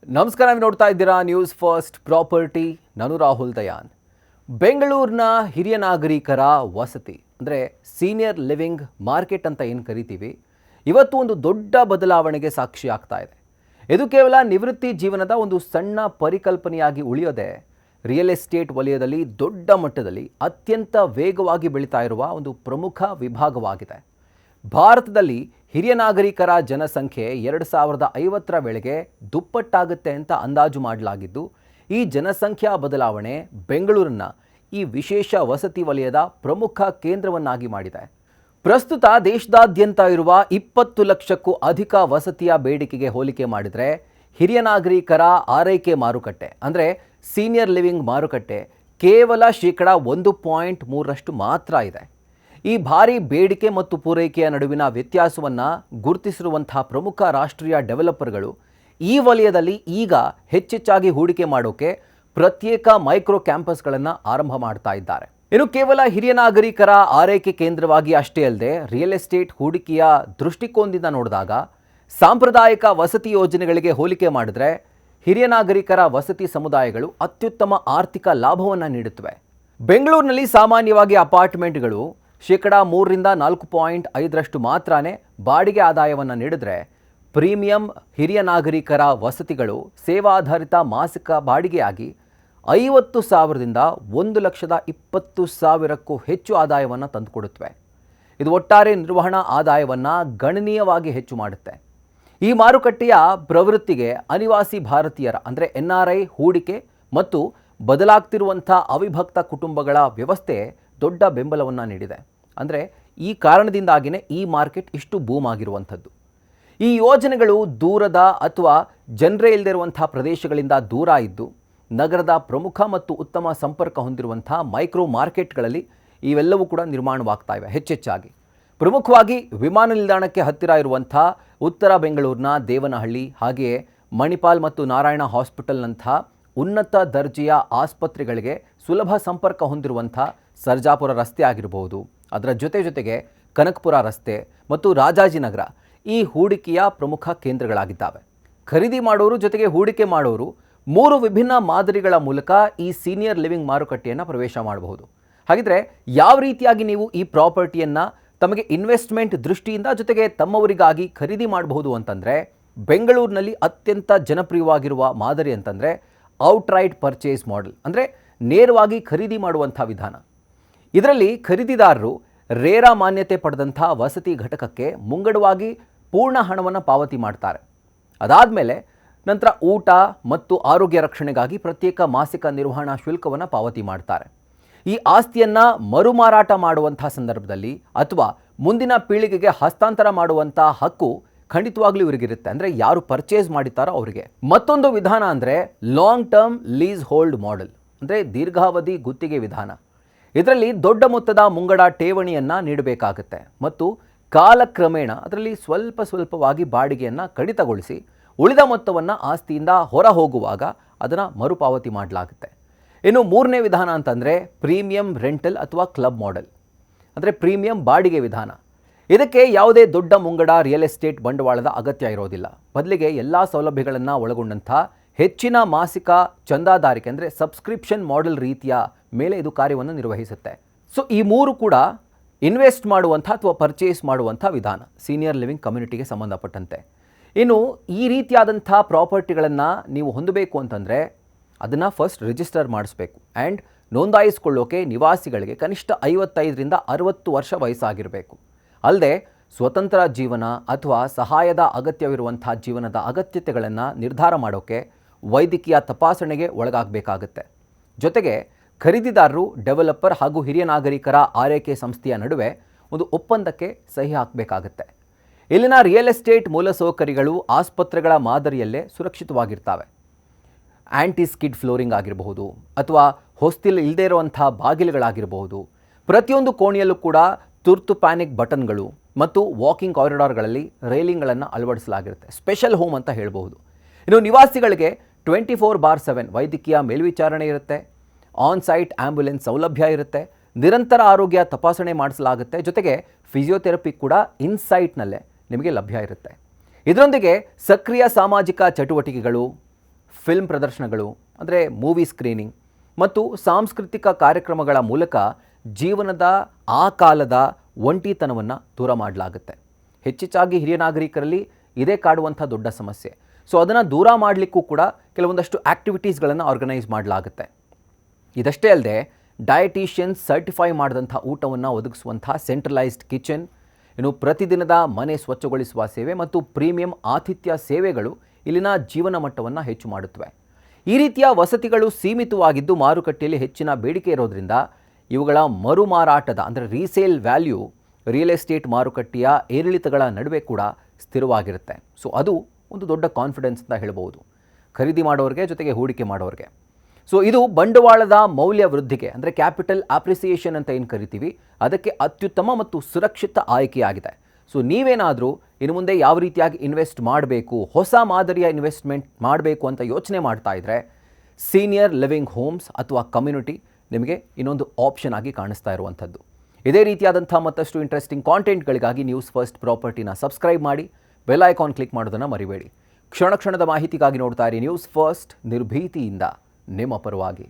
ನಮಸ್ಕಾರ, ನೀವು ನೋಡ್ತಾ ಇದ್ದೀರಾ ನ್ಯೂಸ್ ಫಸ್ಟ್ ಪ್ರಾಪರ್ಟಿ. ನಾನು ರಾಹುಲ್ ದಯಾನ್. ಬೆಂಗಳೂರಿನ ಹಿರಿಯ ನಾಗರಿಕರ ವಸತಿ ಅಂದರೆ ಸೀನಿಯರ್ ಲಿವಿಂಗ್ ಮಾರ್ಕೆಟ್ ಅಂತ ಏನು ಕರಿತೀವಿ, ಇವತ್ತು ಒಂದು ದೊಡ್ಡ ಬದಲಾವಣೆಗೆ ಸಾಕ್ಷಿ ಆಗ್ತಾ ಇದೆ. ಇದು ಕೇವಲ ನಿವೃತ್ತಿ ಜೀವನದ ಒಂದು ಸಣ್ಣ ಪರಿಕಲ್ಪನೆಯಾಗಿ ಉಳಿಯೋದೆ ರಿಯಲ್ ಎಸ್ಟೇಟ್ ವಲಯದಲ್ಲಿ ದೊಡ್ಡ ಮಟ್ಟದಲ್ಲಿ ಅತ್ಯಂತ ವೇಗವಾಗಿ ಬೆಳೀತಾ ಇರುವ ಒಂದು ಪ್ರಮುಖ ವಿಭಾಗವಾಗಿದೆ. ಭಾರತದಲ್ಲಿ ಹಿರಿಯ ನಾಗರಿಕರ ಜನಸಂಖ್ಯೆ 2050ರ ವೇಳೆಗೆ ದುಪ್ಪಟ್ಟಾಗುತ್ತೆ ಅಂತ ಅಂದಾಜು ಮಾಡಲಾಗಿದ್ದು, ಈ ಜನಸಂಖ್ಯಾ ಬದಲಾವಣೆ ಬೆಂಗಳೂರನ್ನ ಈ ವಿಶೇಷ ವಸತಿ ವಲಯದ ಪ್ರಮುಖ ಕೇಂದ್ರವನ್ನಾಗಿ ಮಾಡಿದೆ. ಪ್ರಸ್ತುತ ದೇಶದಾದ್ಯಂತ ಇರುವ 20 ಲಕ್ಷಕ್ಕೂ ಅಧಿಕ ವಸತಿಯ ಬೇಡಿಕೆಗೆ ಹೋಲಿಕೆ ಮಾಡಿದರೆ ಹಿರಿಯ ನಾಗರಿಕರ ಆರೈಕೆ ಮಾರುಕಟ್ಟೆ ಅಂದರೆ ಸೀನಿಯರ್ ಲಿವಿಂಗ್ ಮಾರುಕಟ್ಟೆ ಕೇವಲ 1.3% ಮಾತ್ರ ಇದೆ. ಈ ಭಾರಿ ಬೇಡಿಕೆ ಮತ್ತು ಪೂರೈಕೆಯ ನಡುವಿನ ವ್ಯತ್ಯಾಸವನ್ನು ಗುರುತಿಸಿರುವಂತಹ ಪ್ರಮುಖ ರಾಷ್ಟ್ರೀಯ ಡೆವಲಪರ್ಗಳು ಈ ವಲಯದಲ್ಲಿ ಈಗ ಹೆಚ್ಚೆಚ್ಚಾಗಿ ಹೂಡಿಕೆ ಮಾಡೋಕೆ ಪ್ರತ್ಯೇಕ ಮೈಕ್ರೋ ಕ್ಯಾಂಪಸ್ಗಳನ್ನು ಆರಂಭ ಮಾಡ್ತಾ ಇದ್ದಾರೆ. ಇನ್ನು ಕೇವಲ ಹಿರಿಯ ನಾಗರಿಕರ ಆರೈಕೆ ಕೇಂದ್ರವಾಗಿ ಅಷ್ಟೇ ಅಲ್ಲದೆ ರಿಯಲ್ ಎಸ್ಟೇಟ್ ಹೂಡಿಕೆಯ ದೃಷ್ಟಿಕೋನದಿಂದ ನೋಡಿದಾಗ ಸಾಂಪ್ರದಾಯಿಕ ವಸತಿ ಯೋಜನೆಗಳಿಗೆ ಹೋಲಿಕೆ ಮಾಡಿದ್ರೆ ಹಿರಿಯ ನಾಗರಿಕರ ವಸತಿ ಸಮುದಾಯಗಳು ಅತ್ಯುತ್ತಮ ಆರ್ಥಿಕ ಲಾಭವನ್ನು ನೀಡುತ್ತವೆ. ಬೆಂಗಳೂರಿನಲ್ಲಿ ಸಾಮಾನ್ಯವಾಗಿ ಅಪಾರ್ಟ್ಮೆಂಟ್ಗಳು 3ರಿಂದ 4.5% ಮಾತ್ರನೇ ಬಾಡಿಗೆ ಆದಾಯವನ್ನು ನೀಡಿದರೆ, ಪ್ರೀಮಿಯಂ ಹಿರಿಯ ನಾಗರಿಕರ ವಸತಿಗಳು ಸೇವಾಧಾರಿತ ಮಾಸಿಕ ಬಾಡಿಗೆಯಾಗಿ 50,000ದಿಂದ 1,20,000ಕ್ಕೂ ಹೆಚ್ಚು ಆದಾಯವನ್ನು ತಂದುಕೊಡುತ್ತವೆ. ಇದು ಒಟ್ಟಾರೆ ನಿರ್ವಹಣಾ ಆದಾಯವನ್ನು ಗಣನೀಯವಾಗಿ ಹೆಚ್ಚು ಮಾಡುತ್ತೆ. ಈ ಮಾರುಕಟ್ಟೆಯ ಪ್ರವೃತ್ತಿಗೆ ಅನಿವಾಸಿ ಭಾರತೀಯರ ಅಂದರೆ NRI ಹೂಡಿಕೆ ಮತ್ತು ಬದಲಾಗ್ತಿರುವಂಥ ಅವಿಭಕ್ತ ಕುಟುಂಬಗಳ ವ್ಯವಸ್ಥೆ ದೊಡ್ಡ ಬೆಂಬಲವನ್ನು ನೀಡಿದೆ. ಅಂದರೆ ಈ ಕಾರಣದಿಂದಾಗಿಯೇ ಈ ಮಾರ್ಕೆಟ್ ಇಷ್ಟು ಬೂಮ್ ಆಗಿರುವಂಥದ್ದು. ಈ ಯೋಜನೆಗಳು ದೂರದ ಅಥವಾ ಜನರೇ ಇಲ್ಲದಿರುವಂಥ ಪ್ರದೇಶಗಳಿಂದ ದೂರ ಇದ್ದು ನಗರದ ಪ್ರಮುಖ ಮತ್ತು ಉತ್ತಮ ಸಂಪರ್ಕ ಹೊಂದಿರುವಂಥ ಮೈಕ್ರೋ ಮಾರ್ಕೆಟ್ಗಳಲ್ಲಿ ಇವೆಲ್ಲವೂ ಕೂಡ ನಿರ್ಮಾಣವಾಗ್ತಾ ಇವೆ. ಹೆಚ್ಚೆಚ್ಚಾಗಿ ಪ್ರಮುಖವಾಗಿ ವಿಮಾನ ನಿಲ್ದಾಣಕ್ಕೆ ಹತ್ತಿರ ಇರುವಂಥ ಉತ್ತರ ಬೆಂಗಳೂರಿನ ದೇವನಹಳ್ಳಿ, ಹಾಗೆಯೇ ಮಣಿಪಾಲ್ ಮತ್ತು ನಾರಾಯಣ ಹಾಸ್ಪಿಟಲ್ನಂಥ ಉನ್ನತ ದರ್ಜೆಯ ಆಸ್ಪತ್ರೆಗಳಿಗೆ ಸುಲಭ ಸಂಪರ್ಕ ಹೊಂದಿರುವಂಥ ಸರ್ಜಾಪುರ ರಸ್ತೆ ಆಗಿರಬಹುದು, ಅದರ ಜೊತೆಗೆ ಕನಕಪುರ ರಸ್ತೆ ಮತ್ತು ರಾಜಾಜಿನಗರ ಈ ಹೂಡಿಕೆಯ ಪ್ರಮುಖ ಕೇಂದ್ರಗಳಾಗಿದ್ದಾವೆ. ಖರೀದಿ ಮಾಡೋರು ಜೊತೆಗೆ ಹೂಡಿಕೆ ಮಾಡೋರು 3 ವಿಭಿನ್ನ ಮಾದರಿಗಳ ಮೂಲಕ ಈ ಸೀನಿಯರ್ ಲಿವಿಂಗ್ ಮಾರುಕಟ್ಟೆಯನ್ನು ಪ್ರವೇಶ ಮಾಡಬಹುದು. ಹಾಗಿದ್ರೆ ಯಾವ ರೀತಿಯಾಗಿ ನೀವು ಈ ಪ್ರಾಪರ್ಟಿಯನ್ನು ತಮಗೆ ಇನ್ವೆಸ್ಟ್ಮೆಂಟ್ ದೃಷ್ಟಿಯಿಂದ ಜೊತೆಗೆ ತಮ್ಮವರಿಗಾಗಿ ಖರೀದಿ ಮಾಡಬಹುದು ಅಂತಂದರೆ, ಬೆಂಗಳೂರಿನಲ್ಲಿ ಅತ್ಯಂತ ಜನಪ್ರಿಯವಾಗಿರುವ ಮಾದರಿ ಅಂತಂದರೆ ಔಟ್ರೈಟ್ ಪರ್ಚೇಸ್ ಮಾಡೆಲ್, ಅಂದರೆ ನೇರವಾಗಿ ಖರೀದಿ ಮಾಡುವಂಥ ವಿಧಾನ. ಇದರಲ್ಲಿ ಖರೀದಿದಾರರು ರೇರಾ ಮಾನ್ಯತೆ ಪಡೆದಂಥ ವಸತಿ ಘಟಕಕ್ಕೆ ಮುಂಗಡವಾಗಿ ಪೂರ್ಣ ಹಣವನ್ನು ಪಾವತಿ ಮಾಡ್ತಾರೆ. ಅದಾದಮೇಲೆ ನಂತರ ಊಟ ಮತ್ತು ಆರೋಗ್ಯ ರಕ್ಷಣೆಗಾಗಿ ಪ್ರತ್ಯೇಕ ಮಾಸಿಕ ನಿರ್ವಹಣಾ ಶುಲ್ಕವನ್ನು ಪಾವತಿ ಮಾಡ್ತಾರೆ. ಈ ಆಸ್ತಿಯನ್ನು ಮರುಮಾರಾಟ ಮಾಡುವಂಥ ಸಂದರ್ಭದಲ್ಲಿ ಅಥವಾ ಮುಂದಿನ ಪೀಳಿಗೆಗೆ ಹಸ್ತಾಂತರ ಮಾಡುವಂಥ ಹಕ್ಕು ಖಂಡಿತವಾಗ್ಲೂ ಇವರಿಗಿರುತ್ತೆ, ಅಂದರೆ ಯಾರು ಪರ್ಚೇಸ್ ಮಾಡಿದ್ದಾರೋ ಅವರಿಗೆ. ಮತ್ತೊಂದು ವಿಧಾನ ಅಂದರೆ long term lease hold model, ಅಂದರೆ ದೀರ್ಘಾವಧಿ ಗುತ್ತಿಗೆ ವಿಧಾನ. ಇದರಲ್ಲಿ ದೊಡ್ಡ ಮೊತ್ತದ ಮುಂಗಡ ಠೇವಣಿಯನ್ನು ನೀಡಬೇಕಾಗುತ್ತೆ ಮತ್ತು ಕಾಲಕ್ರಮೇಣ ಅದರಲ್ಲಿ ಸ್ವಲ್ಪವಾಗಿ ಬಾಡಿಗೆಯನ್ನು ಕಡಿತಗೊಳಿಸಿ ಉಳಿದ ಮೊತ್ತವನ್ನು ಆಸ್ತಿಯಿಂದ ಹೊರ ಹೋಗುವಾಗ ಅದನ್ನು ಮರುಪಾವತಿ ಮಾಡಲಾಗುತ್ತೆ. ಇನ್ನು 3ನೇ ವಿಧಾನ ಅಂತಂದರೆ ಪ್ರೀಮಿಯಂ ರೆಂಟಲ್ ಅಥವಾ ಕ್ಲಬ್ ಮಾಡೆಲ್, ಅಂದರೆ ಪ್ರೀಮಿಯಂ ಬಾಡಿಗೆ ವಿಧಾನ. ಇದಕ್ಕೆ ಯಾವುದೇ ದೊಡ್ಡ ಮುಂಗಡ ರಿಯಲ್ ಎಸ್ಟೇಟ್ ಬಂಡವಾಳದ ಅಗತ್ಯ ಇರೋದಿಲ್ಲ. ಬದಲಿಗೆ ಎಲ್ಲ ಸೌಲಭ್ಯಗಳನ್ನು ಒಳಗೊಂಡಂಥ ಹೆಚ್ಚಿನ ಮಾಸಿಕ ಚಂದಾದಾರಿಕೆ ಅಂದರೆ ಸಬ್ಸ್ಕ್ರಿಪ್ಷನ್ ಮಾಡೆಲ್ ರೀತಿಯ ಮೇಲೆ ಇದು ಕಾರ್ಯವನ್ನು ನಿರ್ವಹಿಸುತ್ತೆ. ಸೊ ಈ 3 ಕೂಡ ಇನ್ವೆಸ್ಟ್ ಮಾಡುವಂಥ ಅಥವಾ ಪರ್ಚೇಸ್ ಮಾಡುವಂಥ ವಿಧಾನ ಸೀನಿಯರ್ ಲಿವಿಂಗ್ ಕಮ್ಯುನಿಟಿಗೆ ಸಂಬಂಧಪಟ್ಟಂತೆ. ಇನ್ನು ಈ ರೀತಿಯಾದಂಥ ಪ್ರಾಪರ್ಟಿಗಳನ್ನು ನೀವು ಹೊಂದಬೇಕು ಅಂತಂದರೆ ಅದನ್ನು ಫಸ್ಟ್ ರಿಜಿಸ್ಟರ್ ಮಾಡಿಸ್ಬೇಕು ಆ್ಯಂಡ್ ನೋಂದಾಯಿಸಿಕೊಳ್ಳೋಕೆ ನಿವಾಸಿಗಳಿಗೆ ಕನಿಷ್ಠ 55ರಿಂದ 60 ವರ್ಷ ವಯಸ್ಸಾಗಿರಬೇಕು. ಅಲ್ಲದೆ ಸ್ವತಂತ್ರ ಜೀವನ ಅಥವಾ ಸಹಾಯದ ಅಗತ್ಯವಿರುವಂಥ ಜೀವನದ ಅಗತ್ಯತೆಗಳನ್ನು ನಿರ್ಧಾರ ಮಾಡೋಕ್ಕೆ ವೈದ್ಯಕೀಯ ತಪಾಸಣೆಗೆ ಒಳಗಾಗಬೇಕಾಗುತ್ತೆ. ಜೊತೆಗೆ ಖರೀದಿದಾರರು ಡೆವಲಪರ್ ಹಾಗೂ ಹಿರಿಯ ನಾಗರಿಕರ ಆರೈಕೆ ಸಂಸ್ಥೆಯ ನಡುವೆ ಒಂದು ಒಪ್ಪಂದಕ್ಕೆ ಸಹಿ ಹಾಕಬೇಕಾಗುತ್ತೆ. ಇಲ್ಲಿನ ರಿಯಲ್ ಎಸ್ಟೇಟ್ ಮೂಲಸೌಕರ್ಯಗಳು ಆಸ್ಪತ್ರೆಗಳ ಮಾದರಿಯಲ್ಲೇ ಸುರಕ್ಷಿತವಾಗಿರ್ತವೆ. ಆ್ಯಂಟಿ ಸ್ಕಿಡ್ ಫ್ಲೋರಿಂಗ್ ಆಗಿರಬಹುದು ಅಥವಾ ಹೊಸ್ತಿಲ್ ಇಲ್ಲದೇ ಇರುವಂಥ ಬಾಗಿಲುಗಳಾಗಿರಬಹುದು. ಪ್ರತಿಯೊಂದು ಕೋಣೆಯಲ್ಲೂ ಕೂಡ ತುರ್ತು ಪ್ಯಾನಿಕ್ ಬಟನ್ಗಳು ಮತ್ತು ವಾಕಿಂಗ್ ಕಾರಿಡಾರ್ಗಳಲ್ಲಿ ರೈಲಿಂಗ್ಗಳನ್ನು ಅಳವಡಿಸಲಾಗಿರುತ್ತೆ. ಸ್ಪೆಷಲ್ ಹೋಮ್ ಅಂತ ಹೇಳಬಹುದು. ಇನ್ನು ನಿವಾಸಿಗಳಿಗೆ 24/7 ವೈದ್ಯಕೀಯ ಮೇಲ್ವಿಚಾರಣೆ ಇರುತ್ತೆ. ಆನ್ ಸೈಟ್ ಆ್ಯಂಬುಲೆನ್ಸ್ ಸೌಲಭ್ಯ ಇರುತ್ತೆ. ನಿರಂತರ ಆರೋಗ್ಯ ತಪಾಸಣೆ ಮಾಡಿಸಲಾಗುತ್ತೆ. ಜೊತೆಗೆ ಫಿಸಿಯೋಥೆರಪಿ ಕೂಡ ಇನ್ಸೈಟ್ನಲ್ಲೇ ನಿಮಗೆ ಲಭ್ಯ ಇರುತ್ತೆ. ಇದರೊಂದಿಗೆ ಸಕ್ರಿಯ ಸಾಮಾಜಿಕ ಚಟುವಟಿಕೆಗಳು, ಫಿಲ್ಮ್ ಪ್ರದರ್ಶನಗಳು ಅಂದರೆ ಮೂವಿ ಸ್ಕ್ರೀನಿಂಗ್ ಮತ್ತು ಸಾಂಸ್ಕೃತಿಕ ಕಾರ್ಯಕ್ರಮಗಳ ಮೂಲಕ ಜೀವನದ ಆ ಕಾಲದ ಒಂಟಿತನವನ್ನು ದೂರ ಮಾಡಲಾಗುತ್ತೆ. ಹೆಚ್ಚೆಚ್ಚಾಗಿ ಹಿರಿಯ ನಾಗರಿಕರಲ್ಲಿ ಇದೇ ಕಾಡುವಂಥ ದೊಡ್ಡ ಸಮಸ್ಯೆ. ಸೊ ಅದನ್ನು ದೂರ ಮಾಡಲಿಕ್ಕೂ ಕೂಡ ಕೆಲವೊಂದಷ್ಟು ಆ್ಯಕ್ಟಿವಿಟೀಸ್ಗಳನ್ನು ಆರ್ಗನೈಸ್ ಮಾಡಲಾಗುತ್ತೆ. ಇದಷ್ಟೇ ಅಲ್ಲದೆ ಡಯಟಿಷಿಯನ್ಸ್ ಸರ್ಟಿಫೈ ಮಾಡಿದಂಥ ಊಟವನ್ನು ಒದಗಿಸುವಂಥ ಸೆಂಟ್ರಲೈಸ್ಡ್ ಕಿಚನ್, ಇನ್ನು ಪ್ರತಿದಿನದ ಮನೆ ಸ್ವಚ್ಛಗೊಳಿಸುವ ಸೇವೆ ಮತ್ತು ಪ್ರೀಮಿಯಂ ಆತಿಥ್ಯ ಸೇವೆಗಳು ಇಲ್ಲಿನ ಜೀವನ ಮಟ್ಟವನ್ನು ಹೆಚ್ಚು ಮಾಡುತ್ತವೆ. ಈ ರೀತಿಯ ವಸತಿಗಳು ಸೀಮಿತವಾಗಿದ್ದು ಮಾರುಕಟ್ಟೆಯಲ್ಲಿ ಹೆಚ್ಚಿನ ಬೇಡಿಕೆ ಇರೋದ್ರಿಂದ ಇವುಗಳ ಮರು ಮಾರಾಟದ ಅಂದರೆ ರೀಸೇಲ್ ವ್ಯಾಲ್ಯೂ ರಿಯಲ್ ಎಸ್ಟೇಟ್ ಮಾರುಕಟ್ಟೆಯ ಏರಿಳಿತಗಳ ನಡುವೆ ಕೂಡ ಸ್ಥಿರವಾಗಿರುತ್ತೆ. ಸೊ ಅದು ಒಂದು ದೊಡ್ಡ ಕಾನ್ಫಿಡೆನ್ಸ್ ಅಂತ ಹೇಳ್ಬೋದು ಖರೀದಿ ಮಾಡೋರಿಗೆ ಜೊತೆಗೆ ಹೂಡಿಕೆ ಮಾಡೋರಿಗೆ. ಸೊ ಇದು ಬಂಡವಾಳದ ಮೌಲ್ಯ ವೃದ್ಧಿಗೆ ಅಂದರೆ ಕ್ಯಾಪಿಟಲ್ ಅಪ್ರಿಸಿಯೇಷನ್ ಅಂತ ಏನು ಕರಿತೀವಿ ಅದಕ್ಕೆ ಅತ್ಯುತ್ತಮ ಮತ್ತು ಸುರಕ್ಷಿತ ಆಯ್ಕೆಯಾಗಿದೆ. ಸೊ ನೀವೇನಾದರೂ ಇನ್ನು ಮುಂದೆ ಯಾವ ರೀತಿಯಾಗಿ ಇನ್ವೆಸ್ಟ್ ಮಾಡಬೇಕು, ಹೊಸ ಮಾದರಿಯ ಇನ್ವೆಸ್ಟ್ಮೆಂಟ್ ಮಾಡಬೇಕು ಅಂತ ಯೋಚನೆ ಮಾಡ್ತಾ ಇದ್ದರೆ ಸೀನಿಯರ್ ಲಿವಿಂಗ್ ಹೋಮ್ಸ್ ಅಥವಾ ಕಮ್ಯುನಿಟಿ ನಿಮಗೆ ಇನ್ನೊಂದು ಆಪ್ಷನ್ ಆಗಿ ಕಾಣಿಸ್ತಾ ಇರುವಂಥದ್ದು. ಇದೇ ರೀತಿಯಾದಂಥ ಮತ್ತಷ್ಟು ಇಂಟ್ರೆಸ್ಟಿಂಗ್ ಕಾಂಟೆಂಟ್ಗಳಿಗಾಗಿ ನ್ಯೂಸ್ ಫಸ್ಟ್ ಪ್ರಾಪರ್ಟಿನ ಸಬ್ಸ್ಕ್ರೈಬ್ ಮಾಡಿ, ಬೆಲ್ ಐಕಾನ್ ಕ್ಲಿಕ್ ಮಾಡೋದನ್ನು ಮರಿಬೇಡಿ. ಕ್ಷಣ ಕ್ಷಣದ ಮಾಹಿತಿಗಾಗಿ ನೋಡ್ತಾ ಇರಿ ನ್ಯೂಸ್ ಫಸ್ಟ್, ನಿರ್ಭೀತಿಯಿಂದ ನಿಮ್ಮ ಪರವಾಗಿ.